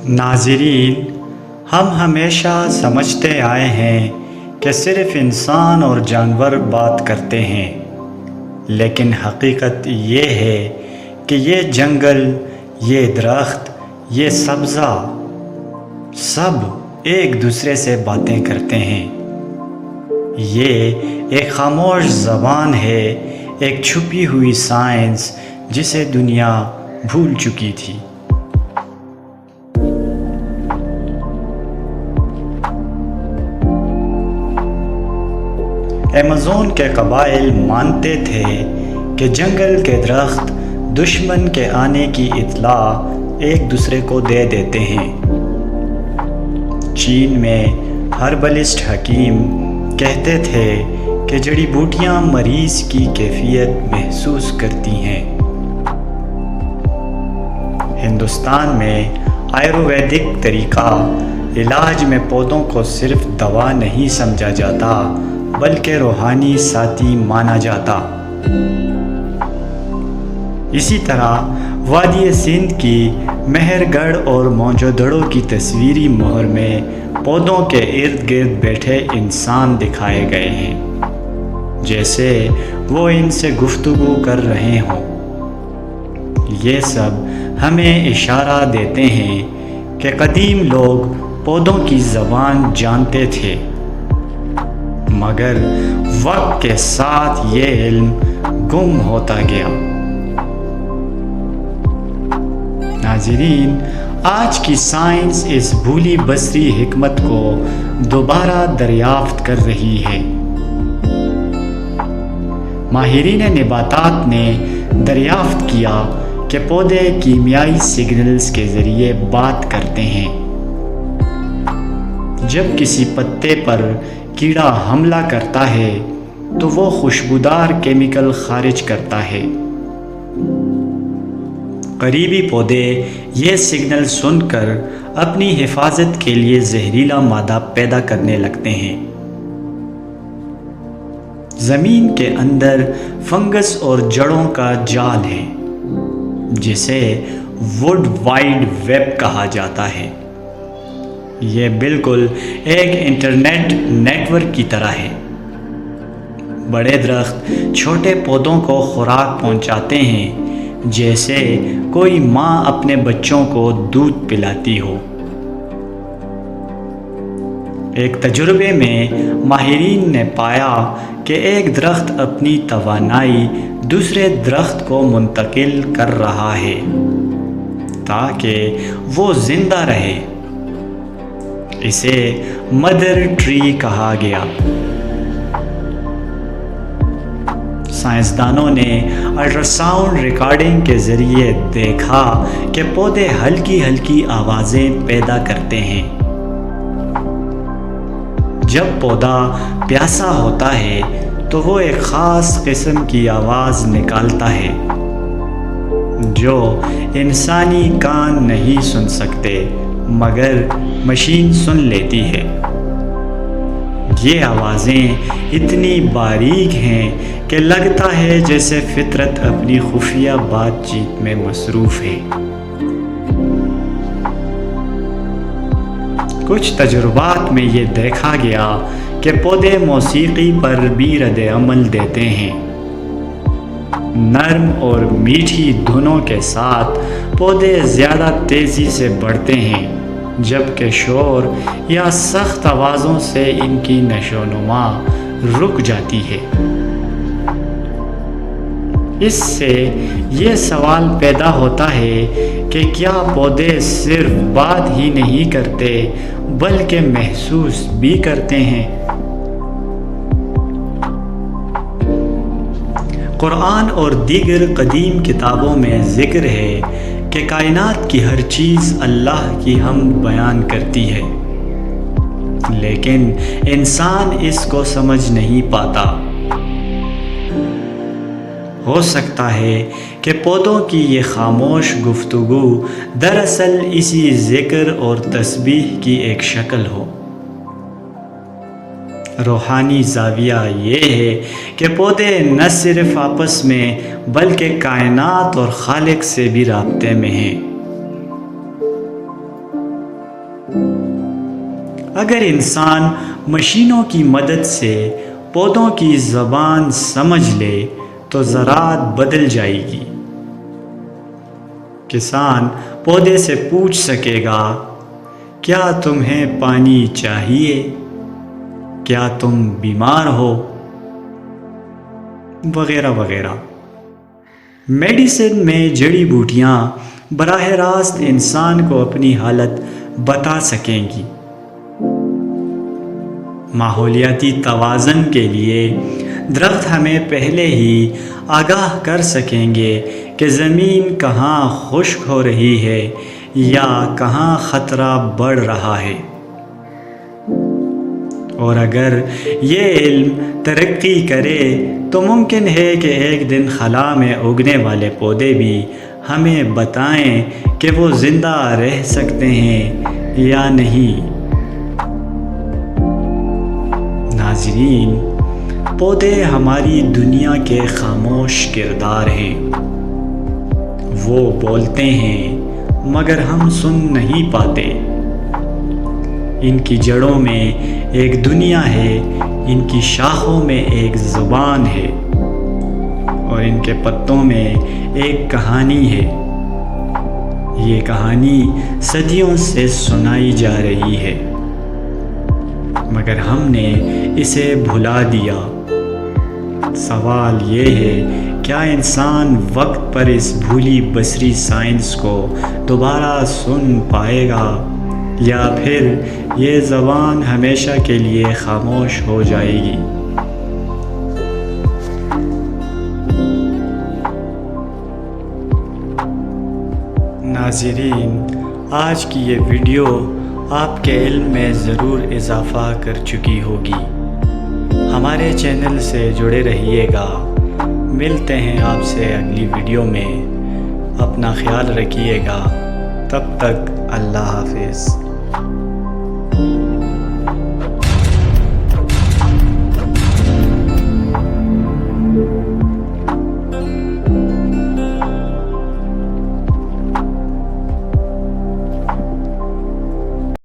ناظرین، ہم ہمیشہ سمجھتے آئے ہیں کہ صرف انسان اور جانور بات کرتے ہیں، لیکن حقیقت یہ ہے کہ یہ جنگل، یہ درخت، یہ سبزہ سب ایک دوسرے سے باتیں کرتے ہیں۔ یہ ایک خاموش زبان ہے، ایک چھپی ہوئی سائنس جسے دنیا بھول چکی تھی۔ ایمیزون کے قبائل مانتے تھے کہ جنگل کے درخت دشمن کے آنے کی اطلاع ایک دوسرے کو دے دیتے ہیں۔ چین میں ہربلسٹ حکیم کہتے تھے کہ جڑی بوٹیاں مریض کی کیفیت محسوس کرتی ہیں۔ ہندوستان میں آیورویدک طریقہ علاج میں پودوں کو صرف دوا نہیں سمجھا جاتا بلکہ روحانی ساتھی مانا جاتا۔ اسی طرح وادی سندھ کی مہر گڑھ اور موجودڑوں کی تصویری مہر میں پودوں کے ارد گرد بیٹھے انسان دکھائے گئے ہیں، جیسے وہ ان سے گفتگو کر رہے ہوں۔ یہ سب ہمیں اشارہ دیتے ہیں کہ قدیم لوگ پودوں کی زبان جانتے تھے، مگر وقت کے ساتھ یہ علم گم ہوتا گیا۔ ناظرین، آج کی سائنس اس بھولی بسری حکمت کو دوبارہ دریافت کر رہی ہے۔ ماہرین نباتات نے دریافت کیا کہ پودے کیمیائی سگنلز کے ذریعے بات کرتے ہیں۔ جب کسی پتے پر کیڑا حملہ کرتا ہے تو وہ خوشبودار کیمیکل خارج کرتا ہے۔ قریبی پودے یہ سگنل سن کر اپنی حفاظت کے لیے زہریلا مادہ پیدا کرنے لگتے ہیں۔ زمین کے اندر فنگس اور جڑوں کا جال ہے، جسے وڈ وائڈ ویب کہا جاتا ہے۔ یہ بالکل ایک انٹرنیٹ نیٹ ورک کی طرح ہے۔ بڑے درخت چھوٹے پودوں کو خوراک پہنچاتے ہیں، جیسے کوئی ماں اپنے بچوں کو دودھ پلاتی ہو۔ ایک تجربے میں ماہرین نے پایا کہ ایک درخت اپنی توانائی دوسرے درخت کو منتقل کر رہا ہے تاکہ وہ زندہ رہے۔ اسے مدر ٹری کہا گیا۔ سائنسدانوں نے الٹراساؤنڈ ریکارڈنگ کے ذریعے دیکھا کہ پودے ہلکی ہلکی آوازیں پیدا کرتے ہیں۔ جب پودا پیاسا ہوتا ہے تو وہ ایک خاص قسم کی آواز نکالتا ہے جو انسانی کان نہیں سن سکتے، مگر مشین سن لیتی ہے۔ یہ آوازیں اتنی باریک ہیں کہ لگتا ہے جیسے فطرت اپنی خفیہ بات چیت میں مصروف ہے۔ کچھ تجربات میں یہ دیکھا گیا کہ پودے موسیقی پر بھی رد عمل دیتے ہیں۔ نرم اور میٹھی دھنوں کے ساتھ پودے زیادہ تیزی سے بڑھتے ہیں، جبکہ شور یا سخت آوازوں سے ان کی نشو و نما رک جاتی ہے۔ اس سے یہ سوال پیدا ہوتا ہے کہ کیا پودے صرف بات ہی نہیں کرتے بلکہ محسوس بھی کرتے ہیں؟ قرآن اور دیگر قدیم کتابوں میں ذکر ہے کہ کائنات کی ہر چیز اللہ کی حمد بیان کرتی ہے، لیکن انسان اس کو سمجھ نہیں پاتا۔ ہو سکتا ہے کہ پودوں کی یہ خاموش گفتگو دراصل اسی ذکر اور تسبیح کی ایک شکل ہو۔ روحانی زاویہ یہ ہے کہ پودے نہ صرف آپس میں بلکہ کائنات اور خالق سے بھی رابطے میں ہیں۔ اگر انسان مشینوں کی مدد سے پودوں کی زبان سمجھ لے تو زراعت بدل جائے گی۔ کسان پودے سے پوچھ سکے گا، کیا تمہیں پانی چاہیے؟ کیا تم بیمار ہو؟ وغیرہ وغیرہ۔ میڈیسن میں جڑی بوٹیاں براہ راست انسان کو اپنی حالت بتا سکیں گی۔ ماحولیاتی توازن کے لیے درخت ہمیں پہلے ہی آگاہ کر سکیں گے کہ زمین کہاں خشک ہو رہی ہے یا کہاں خطرہ بڑھ رہا ہے، اور اگر یہ علم ترقی کرے تو ممکن ہے کہ ایک دن خلا میں اگنے والے پودے بھی ہمیں بتائیں کہ وہ زندہ رہ سکتے ہیں یا نہیں۔ ناظرین، پودے ہماری دنیا کے خاموش کردار ہیں۔ وہ بولتے ہیں مگر ہم سن نہیں پاتے۔ ان کی جڑوں میں ایک دنیا ہے، ان کی شاخوں میں ایک زبان ہے، اور ان کے پتوں میں ایک کہانی ہے۔ یہ کہانی صدیوں سے سنائی جا رہی ہے، مگر ہم نے اسے بھلا دیا۔ سوال یہ ہے، کیا انسان وقت پر اس بھولی بسری سائنس کو دوبارہ سن پائے گا، یا پھر یہ زبان ہمیشہ کے لیے خاموش ہو جائے گی؟ ناظرین، آج کی یہ ویڈیو آپ کے علم میں ضرور اضافہ کر چکی ہوگی۔ ہمارے چینل سے جڑے رہیے گا۔ ملتے ہیں آپ سے اگلی ویڈیو میں۔ اپنا خیال رکھیے گا۔ تب تک اللہ حافظ۔